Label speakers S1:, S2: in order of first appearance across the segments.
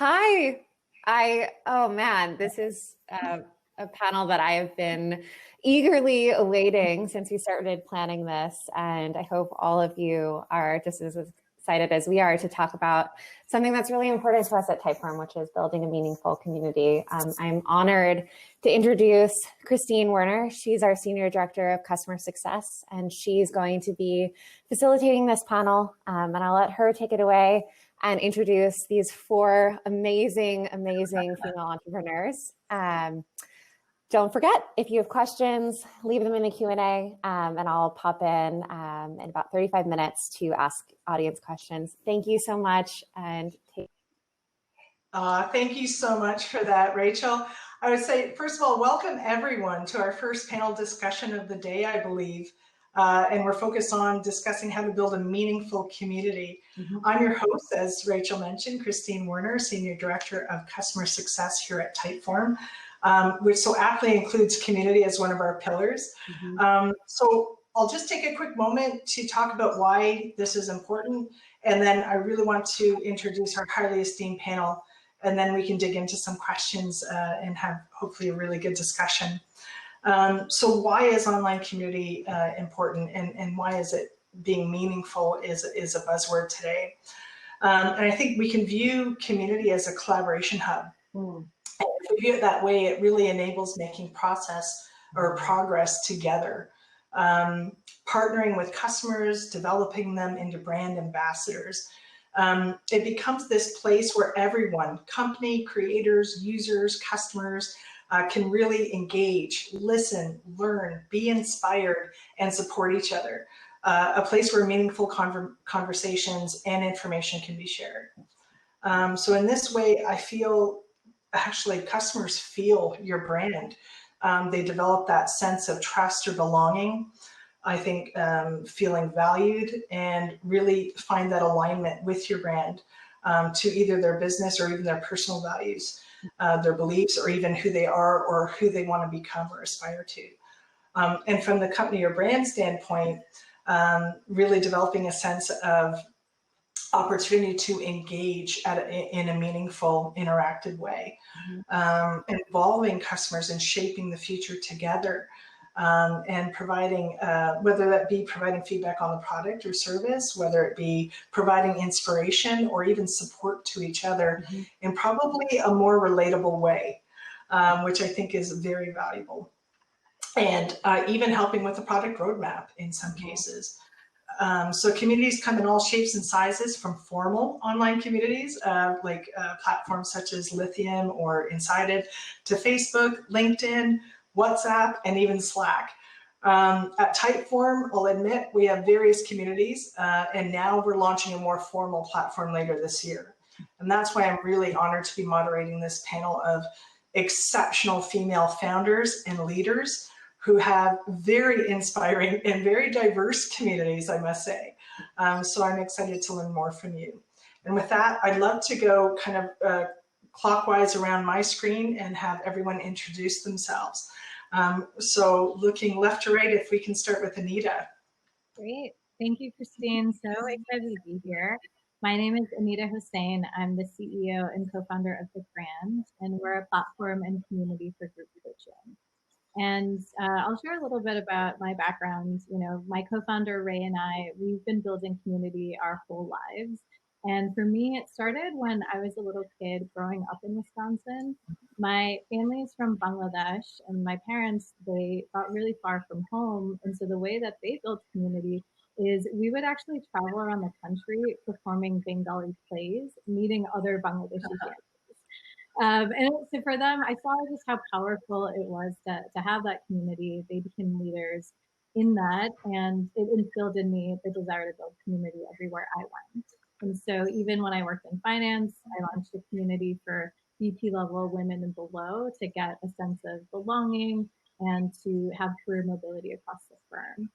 S1: Hi. Oh man, this is a panel that I have been eagerly awaiting since we started planning this. And I hope all of you are just as excited as we are to talk about something that's really important to us at Typeform, which is building a meaningful community. I'm honored to introduce Christine Werner. She's our Senior Director of Customer Success, and she's going to be facilitating this panel. And I'll let her take it away and introduce these four amazing female entrepreneurs. Don't forget, if you have questions, leave them in the Q&A, and I'll pop in about 35 minutes to ask audience questions. Thank you so much. And
S2: thank you so much for that, Rachel. I would say, first of all, welcome everyone to our first panel discussion of the day, I believe. And we're focused on discussing how to build a meaningful community. I'm your host, as Rachel mentioned, Christine Werner, Senior Director of Customer Success here at Typeform, which so aptly includes community as one of our pillars. So I'll just take a quick moment to talk about why this is important. And then I really want to introduce our highly esteemed panel, and then we can dig into some questions and have hopefully a really good discussion. So why is online community important, and why is it being meaningful is a buzzword today? And I think we can view community as a collaboration hub. And if we view it that way, it really enables making process or progress together. Partnering with customers, developing them into brand ambassadors. It becomes this place where everyone, company, creators, users, customers, can really engage, listen, learn, be inspired, and support each other. A place where meaningful conversations and information can be shared. So in this way, I feel actually customers feel your brand. They develop that sense of trust or belonging. I think feeling valued and really find that alignment with your brand to either their business or even their personal values. Their beliefs, or even who they are or who they want to become or aspire to. And from the company or brand standpoint, really developing a sense of opportunity to engage in a meaningful, interactive way, involving customers and shaping the future together, and providing, whether that be providing feedback on the product or service, whether it be providing inspiration or even support to each other in probably a more relatable way, which I think is very valuable. And even helping with the product roadmap in some cases. So communities come in all shapes and sizes, from formal online communities like platforms such as Lithium or Insided, to Facebook, LinkedIn, WhatsApp, and even Slack. At Typeform, I'll admit, we have various communities, and now we're launching a more formal platform later this year. And that's why I'm really honored to be moderating this panel of exceptional female founders and leaders who have very inspiring and very diverse communities, I must say. So I'm excited to learn more from you. And with that, I'd love to go kind of clockwise around my screen and have everyone introduce themselves. So looking left to right, if we can start with Anita.
S3: Great. Thank you, Christine. So excited to be here. My name is Anita Hussan. I'm the CEO and co-founder of The Brand, and we're a platform and community for group coaching. And I'll share a little bit about my background. You know, my co-founder, Ray, and I, we've been building community our whole lives. And for me, it started when I was a little kid growing up in Wisconsin. My family is from Bangladesh, and my parents, they got really far from home. And so the way that they built community is we would actually travel around the country performing Bengali plays, meeting other Bangladeshi families. And so for them, I saw just how powerful it was to have that community. They became leaders in that, and it instilled in me the desire to build community everywhere I went. And so even when I worked in finance, I launched a community for VP level women and below to get a sense of belonging and to have career mobility across the firm.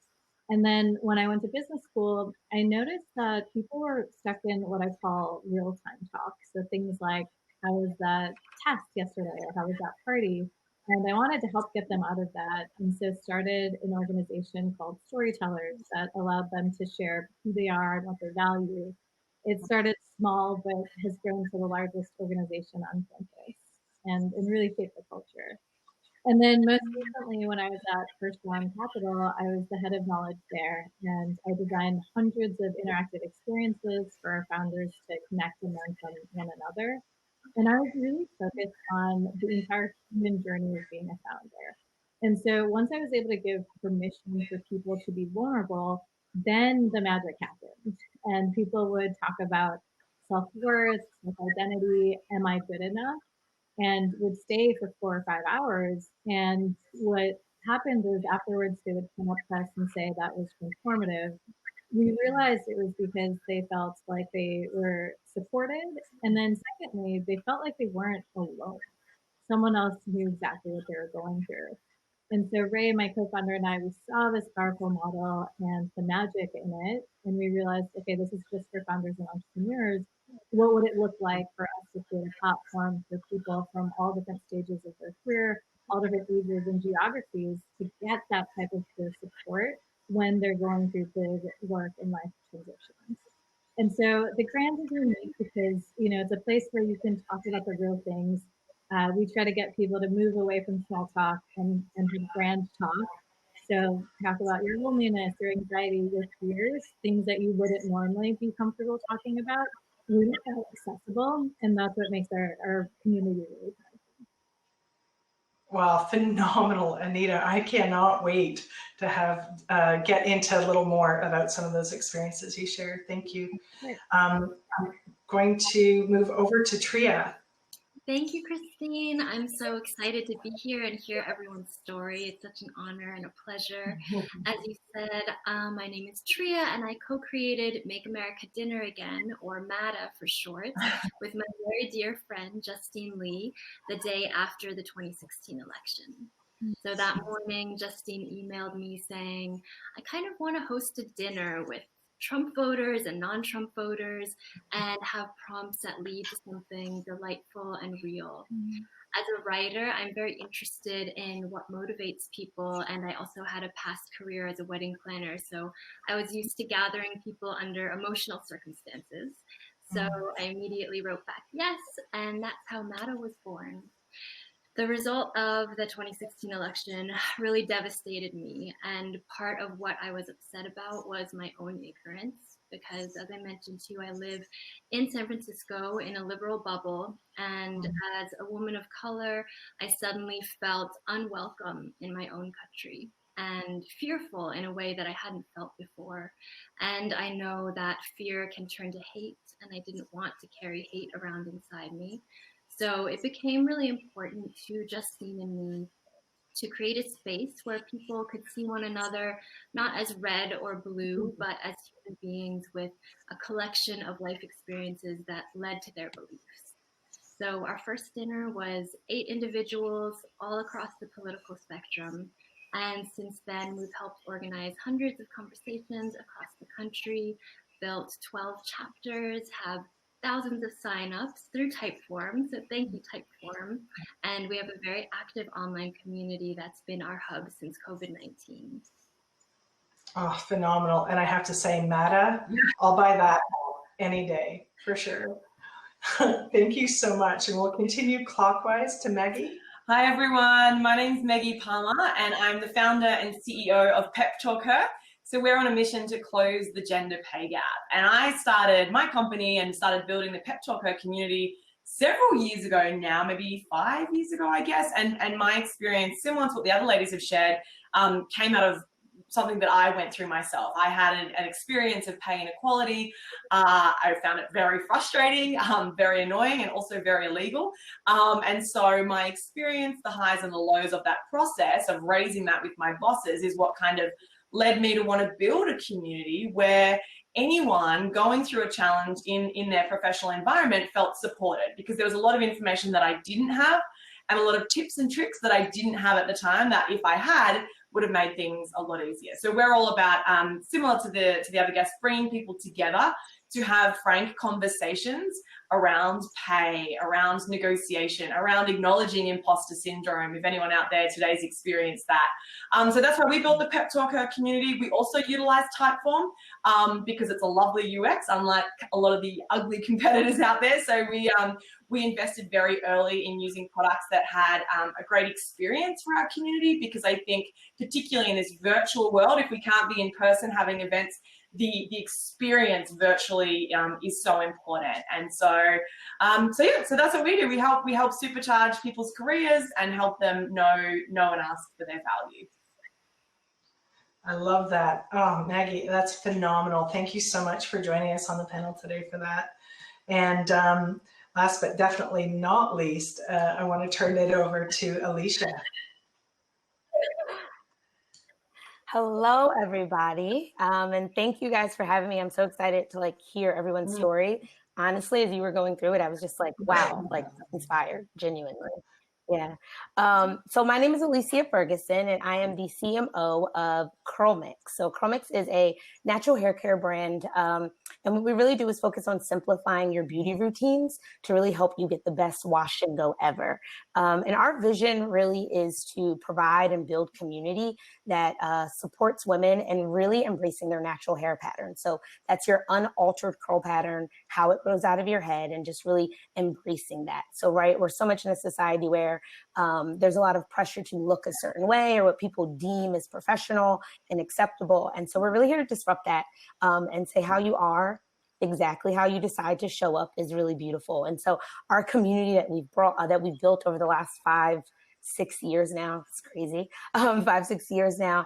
S3: And then when I went to business school, I noticed that people were stuck in what I call real-time talk. So things like, how was that test yesterday, or how was that party? And I wanted to help get them out of that. And so started an organization called Storytellers that allowed them to share who they are and what they value. It started small, but has grown to the largest organization on campus and really shaped the culture. And then most recently, when I was at First Round Capital, I was the head of knowledge there, and I designed hundreds of interactive experiences for our founders to connect and learn from one another. And I was really focused on the entire human journey of being a founder. And so once I was able to give permission for people to be vulnerable, then the magic happened. And people would talk about self-worth, self-identity, am I good enough? And would stay for 4 or 5 hours. And what happened is afterwards they would come up to us and say that was transformative. We realized it was because they felt like they were supported. And then secondly, they felt like they weren't alone. Someone else knew exactly what they were going through. And so Ray, my co-founder, and I, we saw this powerful model and the magic in it. And we realized, okay, this is just for founders and entrepreneurs. What would it look like for us to create a platform for people from all different stages of their career, all different ages and geographies to get that type of peer support when they're going through big work and life transitions? And so the Grand is unique because, it's a place where you can talk about the real things. We try to get people to move away from small talk and have grand talk. So talk about your loneliness, your anxiety, your fears, things that you wouldn't normally be comfortable talking about. We make that accessible, and that's what makes our community really powerful.
S2: Wow, phenomenal, Anita. I cannot wait to have get into a little more about some of those experiences you shared. Thank you. I'm going to move over to Treya.
S4: Thank you, Christine. I'm so excited to be here and hear everyone's story. It's such an honor and a pleasure. As you said, my name is Tria, and I co-created Make America Dinner Again, or MATA for short, with my very dear friend, Justine Lee, the day after the 2016 election. So that morning, Justine emailed me saying, I kind of want to host a dinner with Trump voters and non-Trump voters and have prompts that lead to something delightful and real. As a writer, I'm very interested in what motivates people, and I also had a past career as a wedding planner, so I was used to gathering people under emotional circumstances. So I immediately wrote back yes, and that's how MATA was born. The result of the 2016 election really devastated me, and part of what I was upset about was my own ignorance, because as I mentioned to you, I live in San Francisco in a liberal bubble, and as a woman of color, I suddenly felt unwelcome in my own country and fearful in a way that I hadn't felt before. And I know that fear can turn to hate, and I didn't want to carry hate around inside me. So it became really important to Justine and me to create a space where people could see one another, not as red or blue, but as human beings with a collection of life experiences that led to their beliefs. So our first dinner was 8 individuals all across the political spectrum. And since then, we've helped organize hundreds of conversations across the country, built 12 chapters, have thousands of signups through Typeform. So thank you, Typeform. And we have a very active online community that's been our hub since COVID-19.
S2: Oh, phenomenal. And I have to say, MATA, I'll buy that any day for sure. Thank you so much. And we'll continue clockwise to Maggie.
S5: Hi, everyone. My name's Meggie Palmer, and I'm the founder and CEO of PepTalkHer. So we're on a mission to close the gender pay gap. And I started my company and started building the PepTalkHer community several years ago now, maybe 5 years ago, I guess. And my experience, similar to what the other ladies have shared, came out of something that I went through myself. I had an experience of pay inequality. I found it very frustrating, very annoying, and also very illegal. And so my experience, the highs and the lows of that process of raising that with my bosses is what kind of led me to want to build a community where anyone going through a challenge in their professional environment felt supported, because there was a lot of information that I didn't have and a lot of tips and tricks that I didn't have at the time that if I had would have made things a lot easier. So we're all about, similar to the other guests, bringing people together to have frank conversations around pay, around negotiation, around acknowledging imposter syndrome, if anyone out there today's experienced that. So that's why we built the PepTalkHer community. We also utilize Typeform because it's a lovely UX, unlike a lot of the ugly competitors out there. So we invested very early in using products that had a great experience for our community, because I think particularly in this virtual world, if we can't be in person having events, the experience virtually is so important. And so that's what we do. We help supercharge people's careers and help them know and ask for their value.
S2: I love that. Oh, Maggie, that's phenomenal. Thank you so much for joining us on the panel today for that. And last but definitely not least, I want to turn it over to Alicia.
S6: Hello, everybody. And thank you guys for having me. I'm so excited to hear everyone's story. Honestly, as you were going through it, I was just like, wow, inspired, genuinely. Yeah. So my name is Alicia Ferguson, and I am the CMO of CurlMix. So CurlMix is a natural hair care brand. And what we really do is focus on simplifying your beauty routines to really help you get the best wash and go ever. And our vision really is to provide and build community that supports women and really embracing their natural hair pattern. So that's your unaltered curl pattern, how it grows out of your head, and just really embracing that. So, right, we're so much in a society where there's a lot of pressure to look a certain way or what people deem as professional and acceptable. And so we're really here to disrupt that and say how you are, exactly how you decide to show up is really beautiful. And so our community that we've built over the last 5-6 years now, it's crazy, 5-6 years now,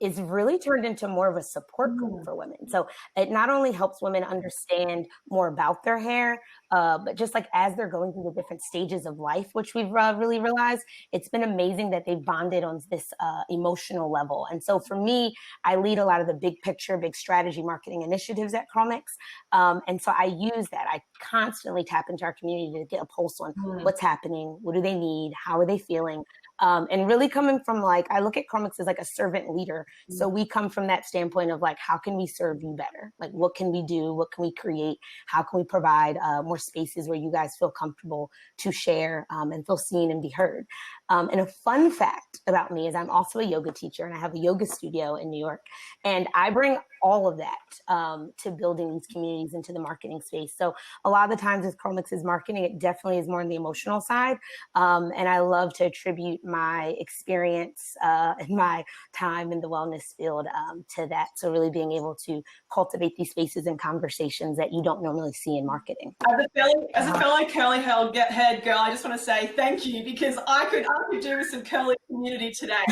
S6: is really turned into more of a support group for women. So it not only helps women understand more about their hair, but just as they're going through the different stages of life, which we've really realized, it's been amazing that they've bonded on this emotional level. And so for me, I lead a lot of the big picture, big strategy marketing initiatives at CurlMix. And so I use that. I constantly tap into our community to get a pulse on what's happening, what do they need, how are they feeling? And really coming from I look at CurlMix as a servant leader. So we come from that standpoint of how can we serve you better? What can we do? What can we create? How can we provide more spaces where you guys feel comfortable to share and feel seen and be heard? And a fun fact about me is I'm also a yoga teacher, and I have a yoga studio in New York. And I bring all of that to building these communities into the marketing space. So a lot of the times with CurlMix's marketing, it definitely is more on the emotional side. And I love to attribute my experience and my time in the wellness field to that. So really being able to cultivate these spaces and conversations that you don't normally see in marketing.
S5: As a fellow curly head girl, I just want to say thank you, because I could do with some curly community today.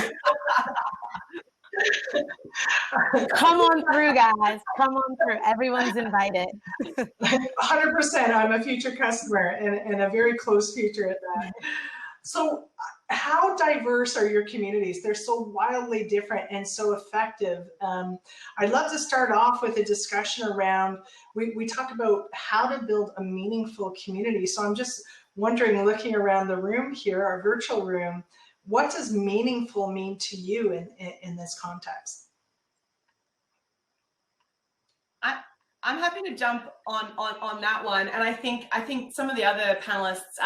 S6: Come on through, guys. Come on through. Everyone's invited.
S2: 100%. I'm a future customer and a very close future at that. So how diverse are your communities? They're so wildly different and so effective. I'd love to start off with a discussion around, we talked about how to build a meaningful community. So I'm just wondering, looking around the room here, our virtual room, what does meaningful mean to you in this context?
S5: I'm happy to jump on that one, and I think some of the other panelists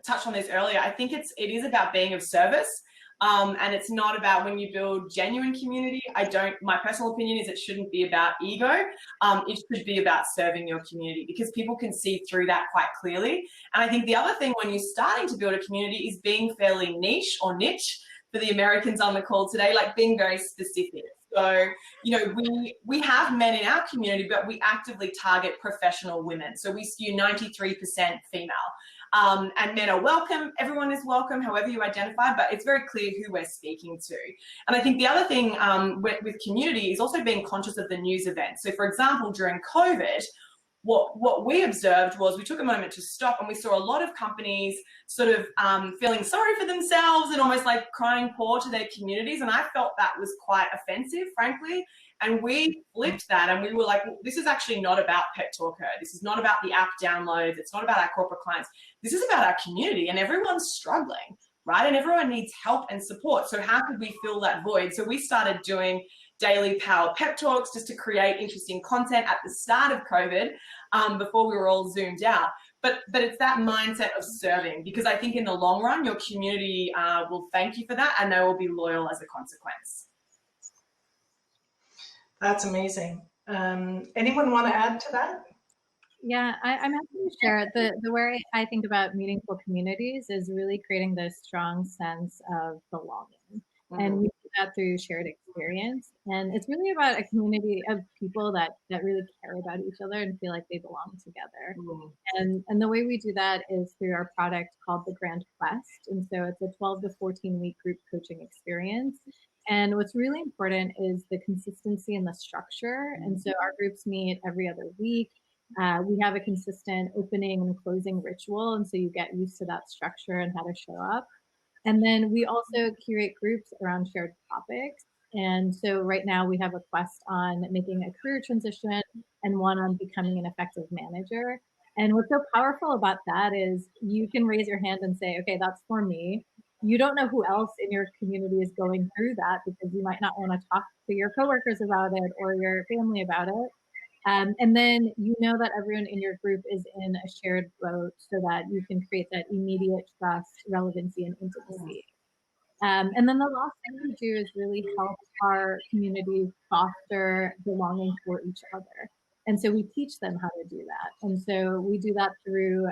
S5: touched on this earlier. I think it is about being of service, and it's not about when you build genuine community. My personal opinion is it shouldn't be about ego. It should be about serving your community, because people can see through that quite clearly. And I think the other thing when you're starting to build a community is being fairly niche for the Americans on the call today, being very specific. So, we have men in our community, but we actively target professional women. So we skew 93% female. And men are welcome. Everyone is welcome, however you identify, but it's very clear who we're speaking to. And I think the other thing with community is also being conscious of the news events. So for example, during COVID, what we observed was we took a moment to stop, and we saw a lot of companies sort of feeling sorry for themselves and almost crying poor to their communities. And I felt that was quite offensive, frankly. And we flipped that, and we were like, well, this is actually not about PepTalkHer. This is not about the app downloads. It's not about our corporate clients. This is about our community, and everyone's struggling, right? And everyone needs help and support. So how could we fill that void? So we started doing daily power pep talks just to create interesting content at the start of COVID, before we were all zoomed out. But it's that mindset of serving, because I think in the long run, your community will thank you for that, and they will be loyal as a consequence.
S2: That's amazing. Anyone want to add to that?
S3: Yeah, I'm happy to share. The way I think about meaningful communities is really creating this strong sense of belonging. And we do that through shared experience. And it's really about a community of people that really care about each other and feel like they belong together. And the way we do that is through our product called the Grand Quest. And so it's a 12 to 14 week group coaching experience. And what's really important is the consistency and the structure. And so our groups meet every other week. We have a consistent opening and closing ritual, and so you get used to that structure and how to show up. And then we also curate groups around shared topics. And so right now we have a quest on making a career transition and one on becoming an effective manager. And what's so powerful about that is you can raise your hand and say, okay, that's for me. You don't know who else in your community is going through that, because you might not want to talk to your coworkers about it or your family about it. And then you know that everyone in your group is in a shared boat, so that you can create that immediate trust, relevancy, and intimacy. And then the last thing we do is really help our community foster belonging for each other. And so we teach them how to do that. And so we do that through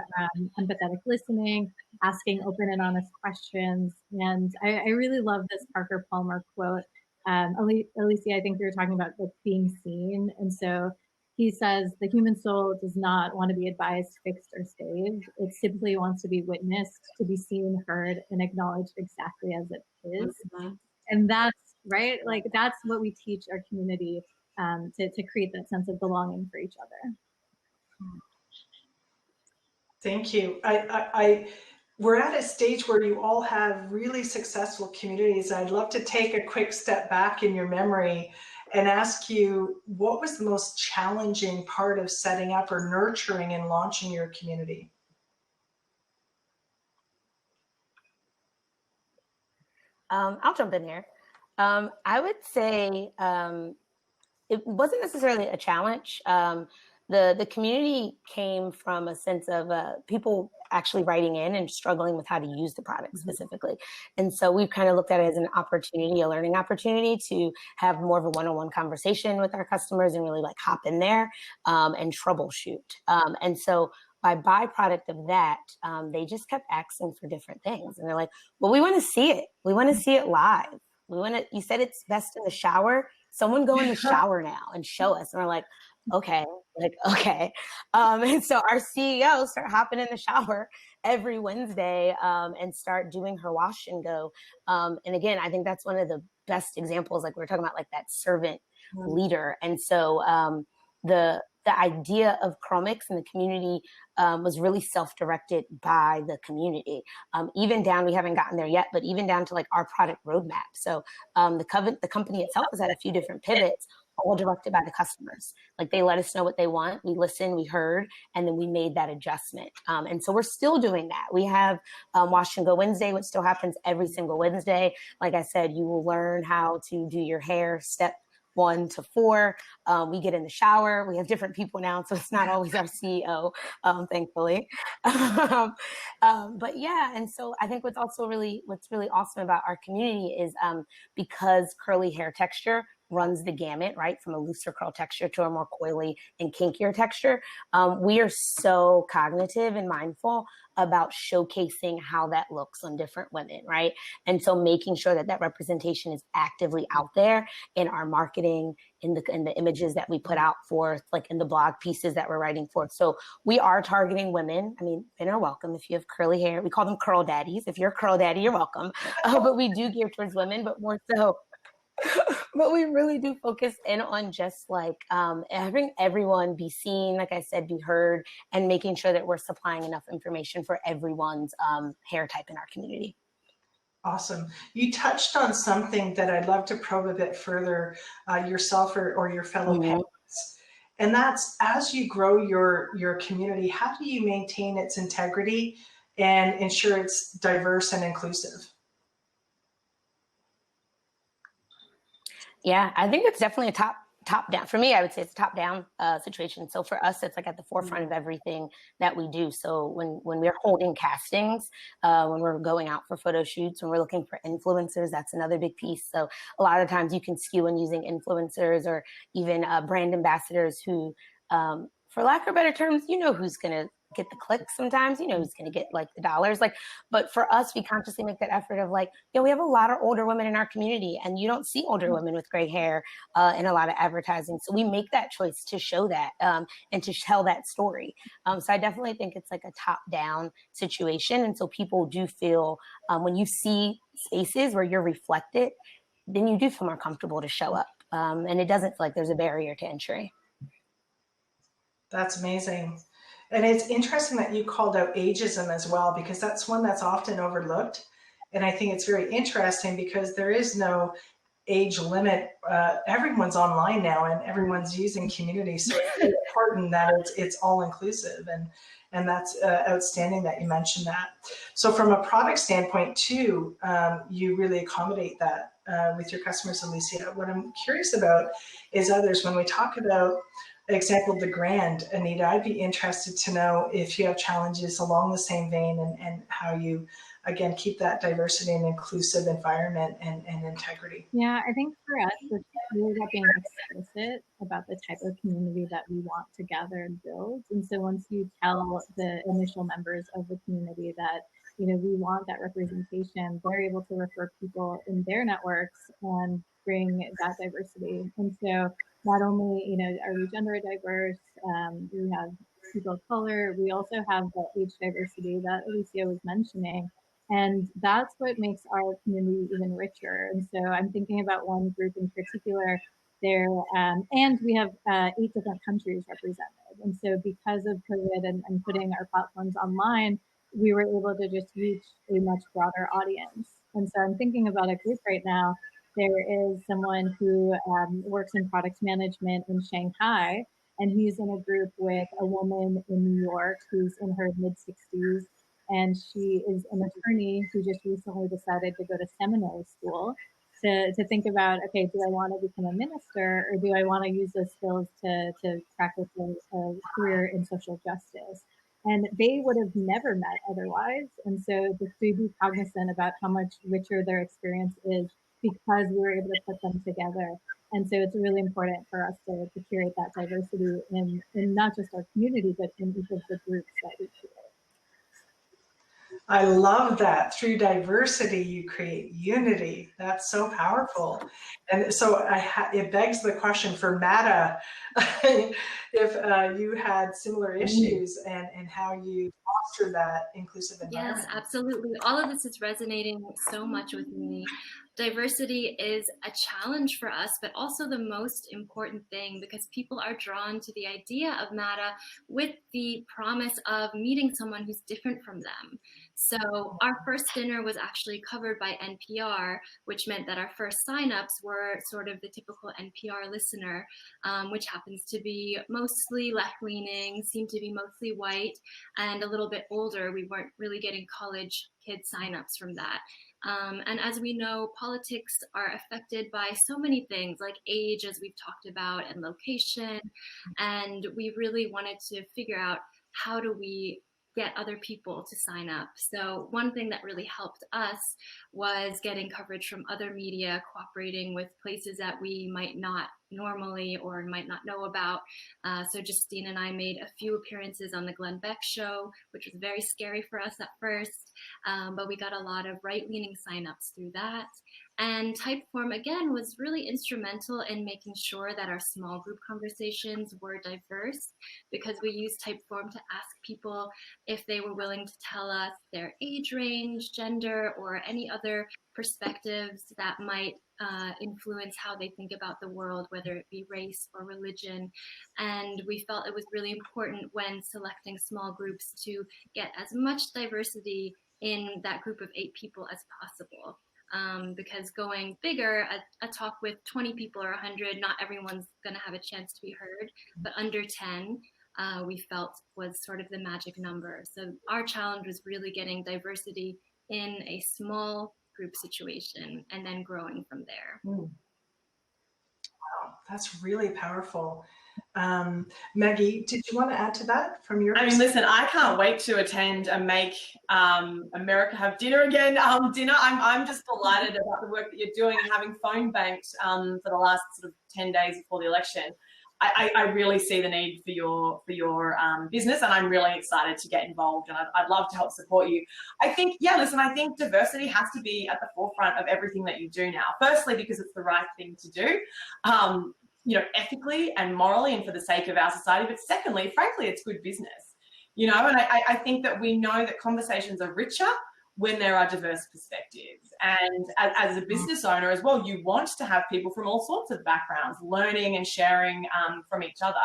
S3: empathetic listening, asking open and honest questions. And I really love this Parker Palmer quote. Alicia, I think you were talking about like being seen. And so he says, the human soul does not want to be advised, fixed, or saved. It simply wants to be witnessed, to be seen, heard, and acknowledged exactly as it is. And that's right. Like that's what we teach our community to create that sense of belonging for each other.
S2: Thank you. We're at a stage where you all have really successful communities. I'd love to take a quick step back in your memory and ask you, what was the most challenging part of setting up or nurturing and launching your community?
S6: I'll jump in here. I would say it wasn't necessarily a challenge. The community came from a sense of people actually writing in and struggling with how to use the product specifically. And so we've kind of looked at it as an opportunity, a learning opportunity to have more of a one-on-one conversation with our customers and really like hop in there and troubleshoot. And so by byproduct of that, they just kept asking for different things. And they're like, well, we want to see it. We want to see it live. You said it's best in the shower. Someone go in the shower now and show us. And we're like, okay. And so our CEO start hopping in the shower every Wednesday and start doing her wash and go. And again, I think that's one of the best examples, like we were talking about, like that servant leader. And so the idea of Chromix and the community was really self-directed by the community. Even down, we haven't gotten there yet, but even down to like our product roadmap. So the company itself has had a few different pivots, all directed by the customers. Like they let us know what they want. We listened, we heard, and then we made that adjustment. And so we're still doing that. We have Wash and Go Wednesday, which still happens every single Wednesday. Like I said, you will learn how to do your hair step 1 to 4. We get in the shower. We have different people now, so it's not always our CEO, thankfully. But yeah, and so I think what's really awesome about our community is because curly hair texture runs the gamut, right? From a looser curl texture to a more coily and kinkier texture. We are so cognitive and mindful about showcasing how that looks on different women, right? And so making sure that representation is actively out there in our marketing, in the images that we put out forth, like in the blog pieces that we're writing forth. So we are targeting women. I mean, men are welcome if you have curly hair. We call them curl daddies. If you're a curl daddy, you're welcome. But we do gear towards women, but more so. But we really do focus in on just like having everyone be seen, like I said, be heard, and making sure that we're supplying enough information for everyone's hair type in our community.
S2: Awesome. You touched on something that I'd love to probe a bit further, yourself or your fellow panelists. And that's, as you grow your community, how do you maintain its integrity and ensure it's diverse and inclusive?
S6: Yeah, I think it's definitely a top down. For me, I would say it's a top down situation. So for us, it's like at the forefront of everything that we do. So when we're holding castings, when we're going out for photo shoots, when we're looking for influencers, that's another big piece. So a lot of times you can skew in using influencers or even brand ambassadors who, for lack of better terms, you know who's going to get the clicks sometimes, you know who's going to get like the dollars. Like, but for us, we consciously make that effort of like, we have a lot of older women in our community, and you don't see older women with gray hair in a lot of advertising. So we make that choice to show that and to tell that story. So I definitely think it's like a top-down situation. And so people do feel when you see spaces where you're reflected, then you do feel more comfortable to show up. And it doesn't feel like there's a barrier to entry.
S2: That's amazing. And it's interesting that you called out ageism as well, because that's one that's often overlooked. And I think it's very interesting because there is no age limit. Everyone's online now and everyone's using community. So it's important that it's all inclusive. And that's outstanding that you mentioned that. So from a product standpoint too, you really accommodate that with your customers, Alicia. What I'm curious about is others. When we talk about example, the Grand, Anita, I'd be interested to know if you have challenges along the same vein and how you, again, keep that diversity and inclusive environment and integrity.
S3: Yeah, I think for us, it's really about being explicit about the type of community that we want to gather and build. And so once you tell the initial members of the community that, we want that representation, they're able to refer people in their networks and bring that diversity. And so not only, are we gender diverse, we have people of color, we also have the age diversity that Alicia was mentioning. And that's what makes our community even richer. And so I'm thinking about one group in particular there, and we have 8 different countries represented. And so because of COVID and putting our platforms online, we were able to just reach a much broader audience. And so I'm thinking about a group right now. There is someone who works in product management in Shanghai, and he's in a group with a woman in New York who's in her mid-60s, and she is an attorney who just recently decided to go to seminary school to think about, okay, do I want to become a minister, or do I want to use those skills to practice a career in social justice? And they would have never met otherwise. And so just to be cognizant about how much richer their experience is because we were able to put them together. And so it's really important for us to curate that diversity in not just our community, but in each of the groups that we curate.
S2: I love that. Through diversity, you create unity. That's so powerful. And so it begs the question for Mata, if you had similar issues and how you foster that inclusive environment.
S4: Yes, absolutely. All of this is resonating so much with me. Diversity is a challenge for us, but also the most important thing, because people are drawn to the idea of Mata with the promise of meeting someone who's different from them. So our first dinner was actually covered by NPR, which meant that our first signups were sort of the typical NPR listener, which happens to be mostly left-leaning, seemed to be mostly white, and a little bit older. We weren't really getting college kid signups from that. And as we know, politics are affected by so many things like age, as we've talked about, and location. And we really wanted to figure out, how do we get other people to sign up? So one thing that really helped us was getting coverage from other media, cooperating with places that we might not normally or might not know about. So Justine and I made a few appearances on the Glenn Beck show, which was very scary for us at first, but we got a lot of right-leaning signups through that. And Typeform, again, was really instrumental in making sure that our small group conversations were diverse, because we used Typeform to ask people if they were willing to tell us their age range, gender, or any other perspectives that might influence how they think about the world, whether it be race or religion. And we felt it was really important when selecting small groups to get as much diversity in that group of 8 people as possible. Because going bigger, a talk with 20 people or 100, not everyone's going to have a chance to be heard, but under 10, we felt was sort of the magic number. So our challenge was really getting diversity in a small group situation and then growing from there.
S2: That's really powerful. Maggie, did you want to add to that from your perspective?
S5: Listen, I can't wait to attend and make America have dinner again. Dinner. I'm just delighted about the work that you're doing and having phone banked for the last sort of 10 days before the election. I really see the need for your business, and I'm really excited to get involved, and I'd love to help support you. I think diversity has to be at the forefront of everything that you do now. Firstly, because it's the right thing to do, ethically and morally and for the sake of our society. But secondly, frankly, it's good business, and I think that we know that conversations are richer when there are diverse perspectives. And as a business owner as well, you want to have people from all sorts of backgrounds learning and sharing from each other.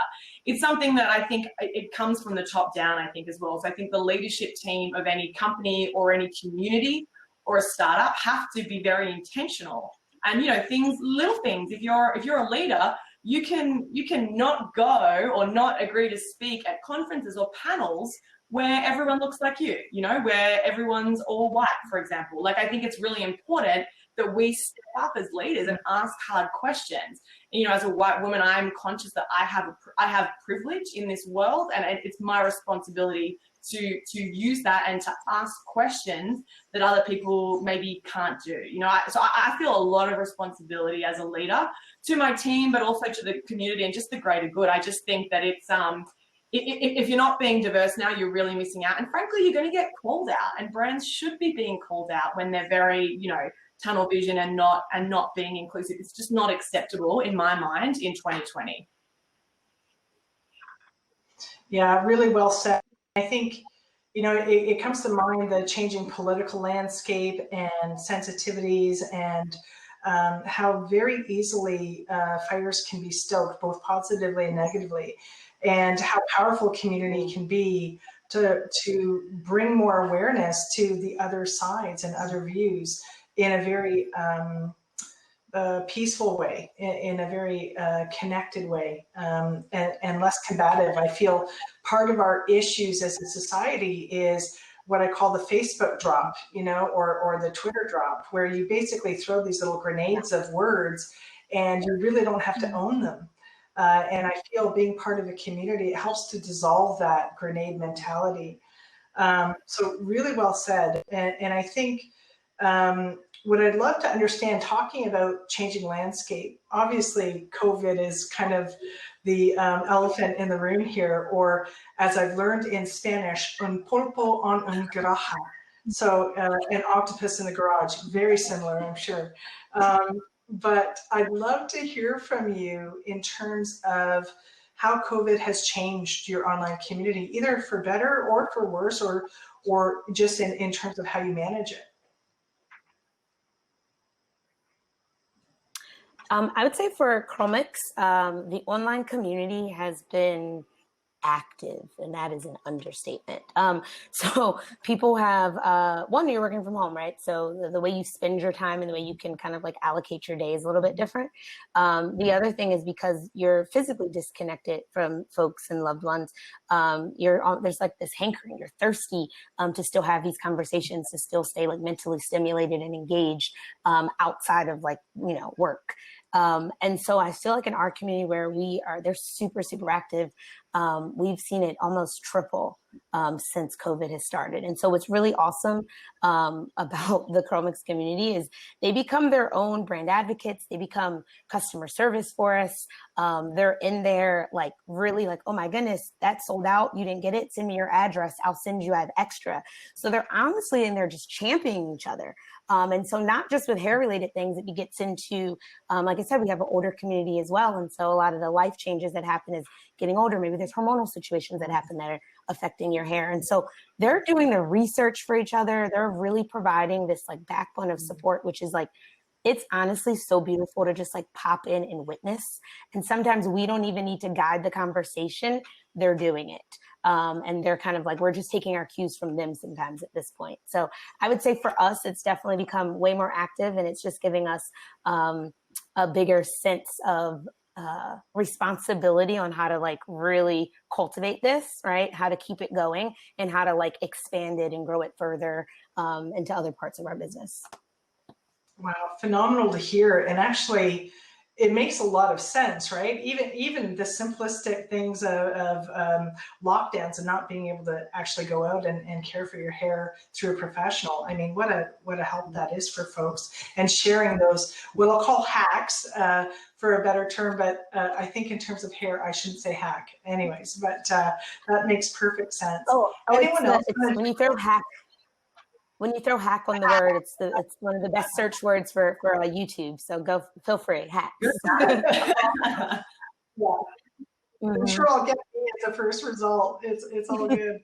S5: It's something that I think it comes from the top down, I think, as well. So I think the leadership team of any company or any community or a startup have to be very intentional. And, little things, if you're a leader, you can not go or not agree to speak at conferences or panels where everyone looks like you, where everyone's all white, for example. Like, I think it's really important that we step up as leaders and ask hard questions. And, as a white woman, I'm conscious that I have privilege in this world, and it's my responsibility to use that and to ask questions that other people maybe can't do. So I feel a lot of responsibility as a leader to my team, but also to the community and just the greater good. I just think that it's if you're not being diverse now, you're really missing out. And frankly, you're going to get called out, and brands should be being called out when they're very, tunnel vision and not being inclusive. It's just not acceptable in my mind in 2020.
S2: Yeah, really well said. I think, it comes to mind the changing political landscape and sensitivities, and how very easily fires can be stoked, both positively and negatively, and how powerful community can be to bring more awareness to the other sides and other views in a very peaceful way, in a very connected way, and less combative. I feel part of our issues as a society is what I call the Facebook drop, or the Twitter drop, where you basically throw these little grenades of words and you really don't have to own them. And I feel being part of a community, it helps to dissolve that grenade mentality. So really well said. And I think what I'd love to understand, talking about changing landscape, obviously COVID is kind of the elephant in the room here, or as I've learned in Spanish, un pulpo en un garaje. So an octopus in the garage, very similar, I'm sure. But I'd love to hear from you in terms of how COVID has changed your online community, either for better or for worse, or just in terms of how you manage it.
S6: I would say for Chromix, the online community has been active, and that is an understatement. So people have, one, you're working from home, right? So the way you spend your time and the way you can kind of like allocate your day is a little bit different. The other thing is because you're physically disconnected from folks and loved ones, there's like this hankering, you're thirsty to still have these conversations, to still stay like mentally stimulated and engaged outside of like, work. And so I feel like in our community where they're super, super active. We've seen it almost triple since COVID has started. And so what's really awesome about the Chromix community is they become their own brand advocates. They become customer service for us. They're in there like really like, oh my goodness, that sold out. You didn't get it. Send me your address. I'll send you, I have extra. So they're honestly in there just championing each other. And so not just with hair related things, it gets into, like I said, we have an older community as well. And so a lot of the life changes that happen is getting older. Maybe there's hormonal situations that happen that are affecting your hair. And so they're doing the research for each other. They're really providing this like backbone of support, which is like, it's honestly so beautiful to just like pop in and witness. And sometimes we don't even need to guide the conversation. They're doing it. And they're kind of like, we're just taking our cues from them sometimes at this point. So I would say for us, it's definitely become way more active, and it's just giving us a bigger sense of responsibility on how to like really cultivate this, right? How to keep it going and how to like expand it and grow it further into other parts of our business.
S2: Wow, phenomenal to hear. And actually, it makes a lot of sense, right? Even the simplistic things of lockdowns and not being able to actually go out and care for your hair through a professional. I mean, what a help that is for folks, and sharing those, what I'll call hacks for a better term, but I think in terms of hair, I shouldn't say hack anyways, but that makes perfect sense. Anyone else?
S6: When you throw hack on the word, it's one of the best search words for YouTube. So feel free, hacks.
S2: Yeah. I'm sure I'll get me as a first result. It's all good.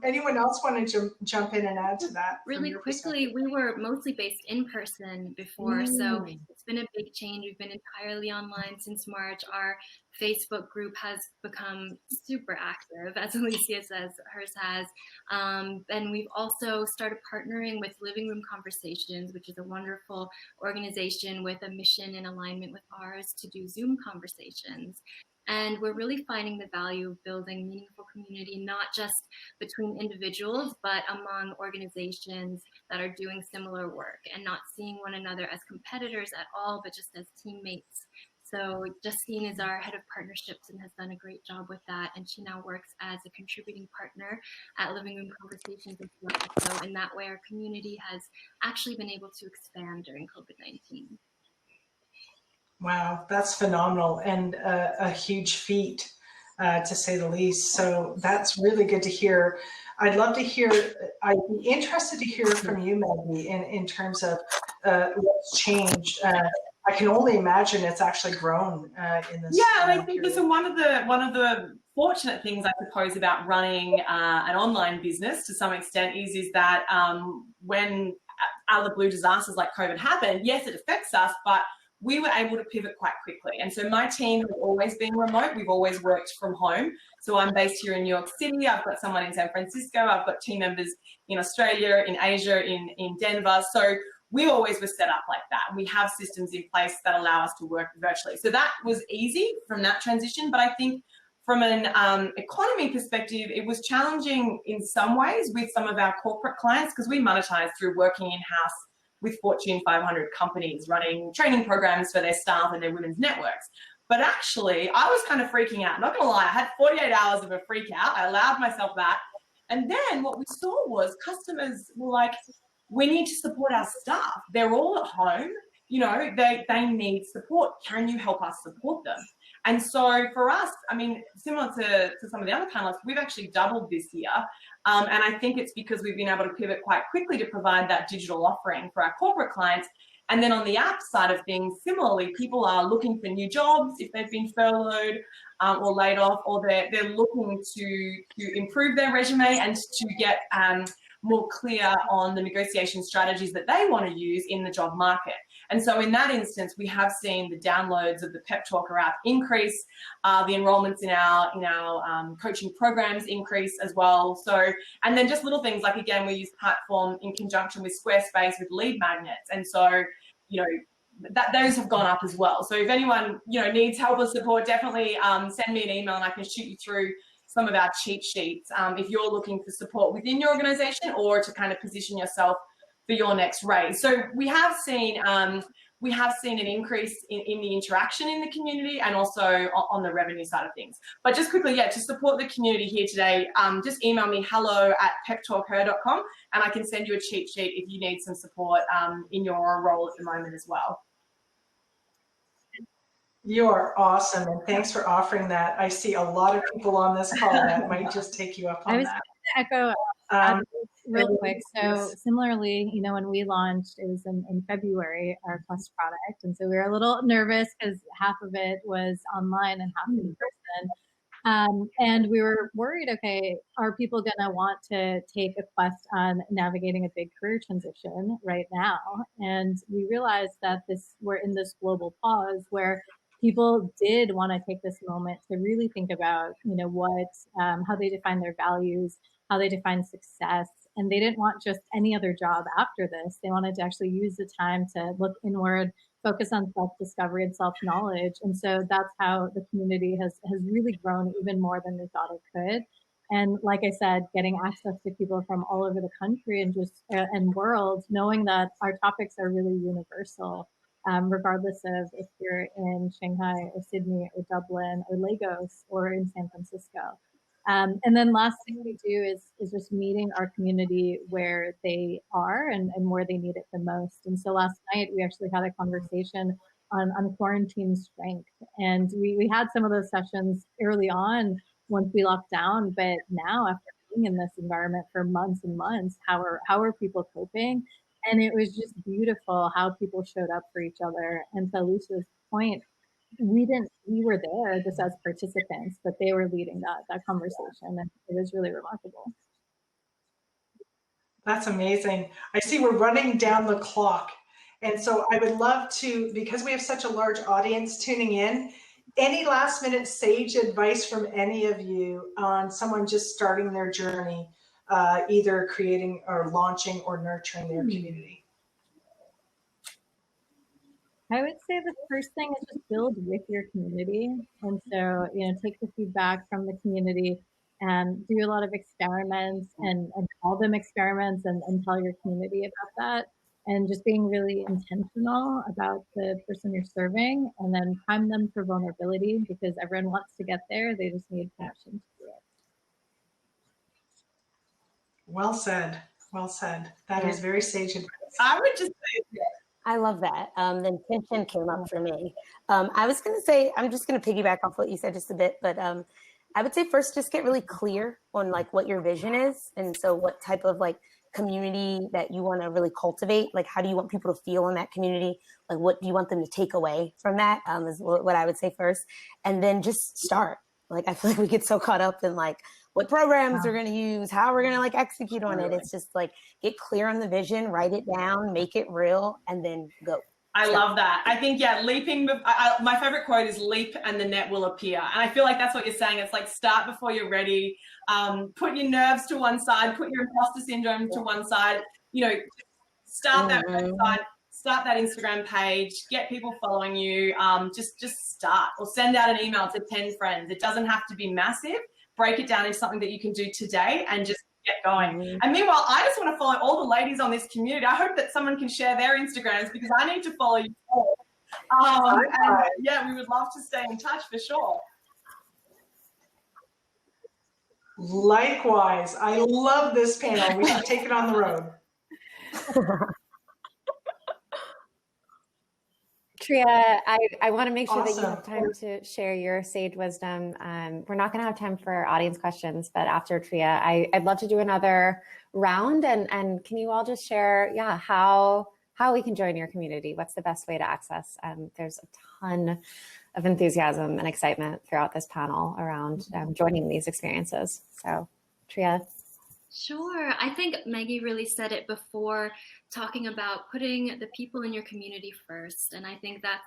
S2: Anyone else want to jump in and add to that?
S4: Really quickly, we were mostly based in person before, so it's been a big change. We've been entirely online since March. Our Facebook group has become super active, as Alicia says, hers has. And we've also started partnering with Living Room Conversations, which is a wonderful organization with a mission in alignment with ours to do Zoom conversations. And we're really finding the value of building meaningful community, not just between individuals, but among organizations that are doing similar work, and not seeing one another as competitors at all, but just as teammates. So Justine is our head of partnerships and has done a great job with that. And she now works as a contributing partner at Living Room Conversations as well. So in that way, our community has actually been able to expand during COVID-19.
S2: Wow, that's phenomenal, and a huge feat, to say the least. So that's really good to hear. I'd love to hear, I'd be interested to hear from you, Maggie, in terms of what's changed. I can only imagine it's actually grown in this.
S5: Yeah, and I think this is one of the fortunate things, I suppose, about running an online business to some extent is that when out of the blue disasters like COVID happened, yes, it affects us, but we were able to pivot quite quickly. And so my team has always been remote. We've always worked from home. So I'm based here in New York City. I've got someone in San Francisco. I've got team members in Australia, in Asia, in Denver. So we always were set up like that. We have systems in place that allow us to work virtually. So that was easy from that transition. But I think from an economy perspective, it was challenging in some ways with some of our corporate clients because we monetize through working in-house with Fortune 500 companies running training programs for their staff and their women's networks. But actually, I was kind of freaking out. Not gonna lie, I had 48 hours of a freak out. I allowed myself that. And then what we saw was customers were like, we need to support our staff. They're all at home. You know, they need support. Can you help us support them? And so for us, I mean, similar to some of the other panelists, we've actually doubled this year. And I think it's because we've been able to pivot quite quickly to provide that digital offering for our corporate clients. And then on the app side of things, similarly, people are looking for new jobs if they've been furloughed or laid off, or they're looking to improve their resume and to get more clear on the negotiation strategies that they want to use in the job market. And so in that instance, we have seen the downloads of the PepTalkHer app increase, the enrollments in our coaching programs increase as well. So, and then just little things like, again, we use Typeform in conjunction with Squarespace with lead magnets. And so, you know, those have gone up as well. So if anyone, you know, needs help or support, definitely send me an email and I can shoot you through some of our cheat sheets if you're looking for support within your organization or to kind of position yourself for your next raise. So we have seen an increase in the interaction in the community and also on the revenue side of things. But just quickly, yeah, to support the community here today, just email me hello@peptalkher.com and I can send you a cheat sheet if you need some support in your role at the moment as well.
S2: You are awesome, and thanks for offering that. I see a lot of people on this call that might just take you up on that.
S3: I was going to echo real quick. So similarly, you know, when we launched, it was in February, our Plus product. And so we were a little nervous because half of it was online and half in person. And we were worried, okay, are people going to want to take a quest on navigating a big career transition right now? And we realized that we're in this global pause where people did want to take this moment to really think about, you know, how they define their values, how they define success. And they didn't want just any other job after this. They wanted to actually use the time to look inward, focus on self-discovery and self-knowledge. And so that's how the community has really grown even more than we thought it could. And like I said, getting access to people from all over the country and and world, knowing that our topics are really universal. regardless of if you're in Shanghai or Sydney or Dublin or Lagos or in San Francisco. And then last thing we do is just meeting our community where they are and where they need it the most. And so last night we actually had a conversation on quarantine strength. And we had some of those sessions early on once we locked down, but now after being in this environment for months and months, how are people coping? And it was just beautiful how people showed up for each other. And to Alicia's point, we were there just as participants, but they were leading that conversation, and it was really remarkable.
S2: That's amazing. I see we're running down the clock. And so I would love to, because we have such a large audience tuning in, any last minute sage advice from any of you on someone just starting their journey, either creating or launching or nurturing their community?
S3: I would say the first thing is just build with your community. And so, take the feedback from the community and do a lot of experiments and call them experiments and tell your community about that. And just being really intentional about the person you're serving, and then prime them for vulnerability, because everyone wants to get there. They just need permission to do it.
S2: Well said. Well said. That is very sage advice.
S5: I would just say,
S6: I love that. The intention came up for me. I was going to say, I'm just going to piggyback off what you said just a bit, but I would say first, just get really clear on like what your vision is. And so what type of like community that you want to really cultivate, like how do you want people to feel in that community? Like what do you want them to take away from that is what I would say first. And then just start. Like I feel like we get so caught up in like what programs we're going to use, how we're going to like execute on it. It's just like get clear on the vision, write it down, make it real, and then go.
S5: I love that. I think, leaping. My favorite quote is leap and the net will appear. And I feel like that's what you're saying. It's like start before you're ready. Put your nerves to one side, put your imposter syndrome to one side, start that website, start that Instagram page, get people following you. Just start, or send out an email to 10 friends. It doesn't have to be massive. Break it down into something that you can do today and just get going. And meanwhile, I just want to follow all the ladies on this community. I hope that someone can share their Instagrams, because I need to follow you all. And we would love to stay in touch for sure.
S2: Likewise. I love this panel. We should take it on the road.
S1: Tria, I want to make sure that you
S2: Awesome.
S1: have time to share your sage wisdom. We're not going to have time for audience questions, but after Tria, I'd love to do another round. And can you all just share, how we can join your community? What's the best way to access? There's a ton of enthusiasm and excitement throughout this panel around joining these experiences. So, Tria.
S4: Sure. I think Maggie really said it before, talking about putting the people in your community first. And I think that's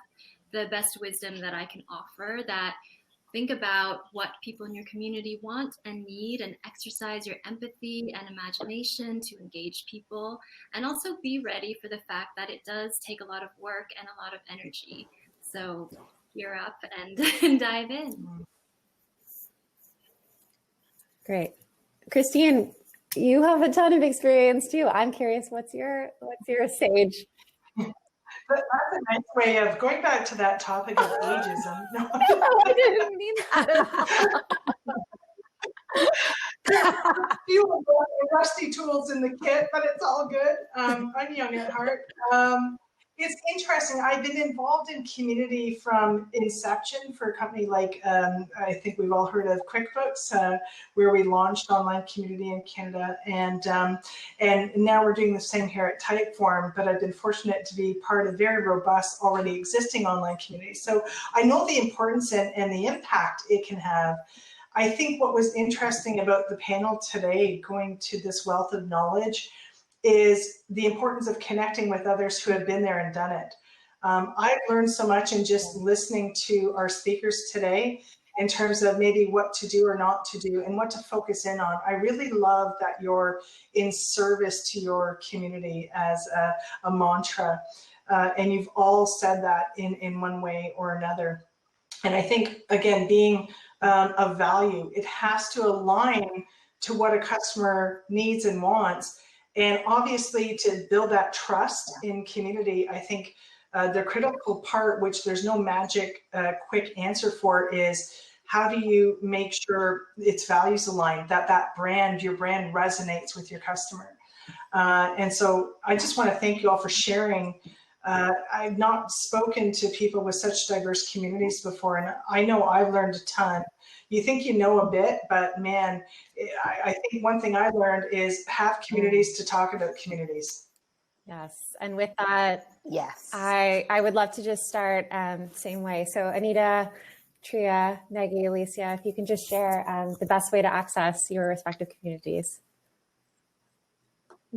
S4: the best wisdom that I can offer, that think about what people in your community want and need, and exercise your empathy and imagination to engage people. And also be ready for the fact that it does take a lot of work and a lot of energy. So gear up and dive in. Great.
S1: Christine, you have a ton of experience too. I'm curious, what's your sage?
S2: That's a nice way of going back to that topic of ageism. No.
S1: I didn't mean that.
S2: Few rusty tools in the kit, but it's all good. I'm young at heart. It's interesting. I've been involved in community from inception for a company like, I think we've all heard of QuickBooks, where we launched online community in Canada. And now we're doing the same here at Typeform, but I've been fortunate to be part of very robust, already existing online communities. So I know the importance and the impact it can have. I think what was interesting about the panel today, going to this wealth of knowledge, is the importance of connecting with others who have been there and done it. I've learned so much in just listening to our speakers today in terms of maybe what to do or not to do and what to focus in on. I really love that you're in service to your community as a mantra. And you've all said that in one way or another. And I think, again, being of value, it has to align to what a customer needs and wants. And obviously, to build that trust in community, I think the critical part, which there's no magic quick answer for, is how do you make sure its values align, that your brand resonates with your customer. And so I just want to thank you all for sharing. I've not spoken to people with such diverse communities before, and I know I've learned a ton. You think you know a bit, but man, I think one thing I learned is have communities to talk about communities.
S1: Yes, and with that,
S6: Yes,
S1: I would love to just start same way. So Anita, Treya, Maggie, Alicia, if you can just share the best way to access your respective communities.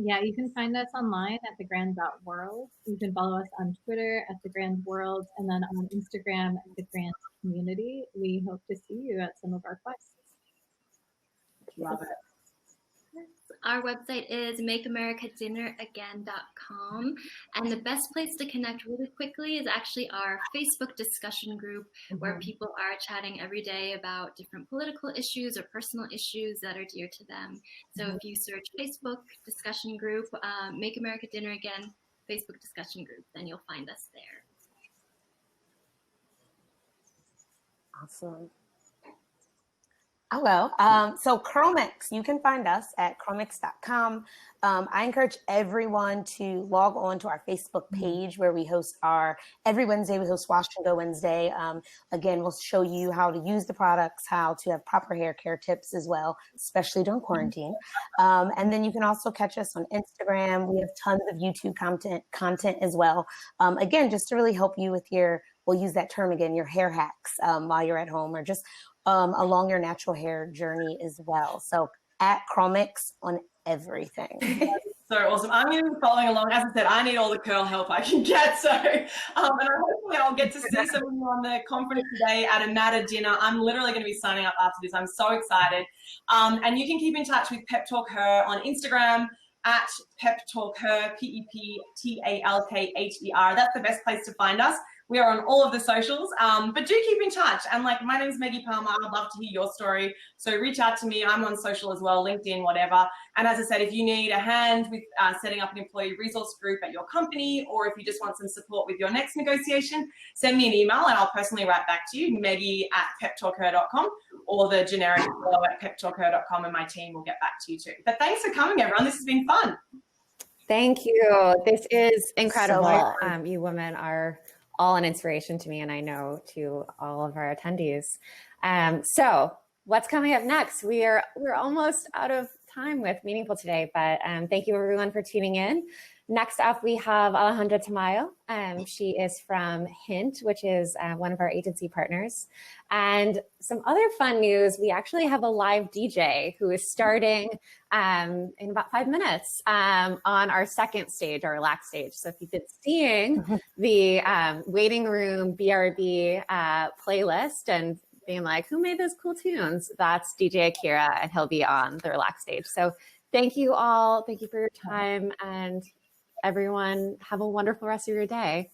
S3: Yeah, you can find us online at thegrand.world. You can follow us on Twitter at thegrandworld, and then on Instagram at thegrandcommunity. We hope to see you at some of our quests.
S5: Love it.
S4: Our website is makeamericadinneragain.com, and the best place to connect really quickly is actually our Facebook discussion group, where people are chatting every day about different political issues or personal issues that are dear to them. So if you search Facebook discussion group, Make America Dinner Again Facebook discussion group, then you'll find us there.
S6: awesome. Oh, well, so Chromix, you can find us at chromix.com. I encourage everyone to log on to our Facebook page where we host every Wednesday, we host Wash and Go Wednesday. Again, we'll show you how to use the products, how to have proper hair care tips as well, especially during quarantine. And then you can also catch us on Instagram. We have tons of YouTube content as well. Again, just to really help you with we'll use that term again, your hair hacks while you're at home, or just along your natural hair journey as well. So at Chromix on everything.
S5: So awesome. I'm going to be following along. As I said, I need all the curl help I can get. So, and hopefully I'll get to see some of you on the conference today at a Matter dinner. I'm literally going to be signing up after this. I'm so excited. And you can keep in touch with PepTalkHer on Instagram at PepTalkHer, PepTalkHer. That's the best place to find us. We are on all of the socials, but do keep in touch. And my name is Meggie Palmer. I'd love to hear your story. So reach out to me. I'm on social as well, LinkedIn, whatever. And as I said, if you need a hand with setting up an employee resource group at your company, or if you just want some support with your next negotiation, send me an email and I'll personally write back to you, Meggie@PepTalkHer.com, or the generic hello at PepTalkHer.com, and my team will get back to you too. But thanks for coming, everyone. This has been fun.
S1: Thank you. This is incredible.
S6: So
S1: you women are all an inspiration to me, and I know to all of our attendees. So what's coming up next? We're almost out of time with Meaningful today, but thank you everyone for tuning in. Next up, we have Alejandra Tamayo. She is from Hint, which is one of our agency partners. And some other fun news, we actually have a live DJ who is starting in about 5 minutes on our second stage, our relax stage. So if you've been seeing the waiting room BRB playlist and being like, who made those cool tunes? That's DJ Akira, and he'll be on the relax stage. So thank you all. Thank you for your time, and everyone have a wonderful rest of your day.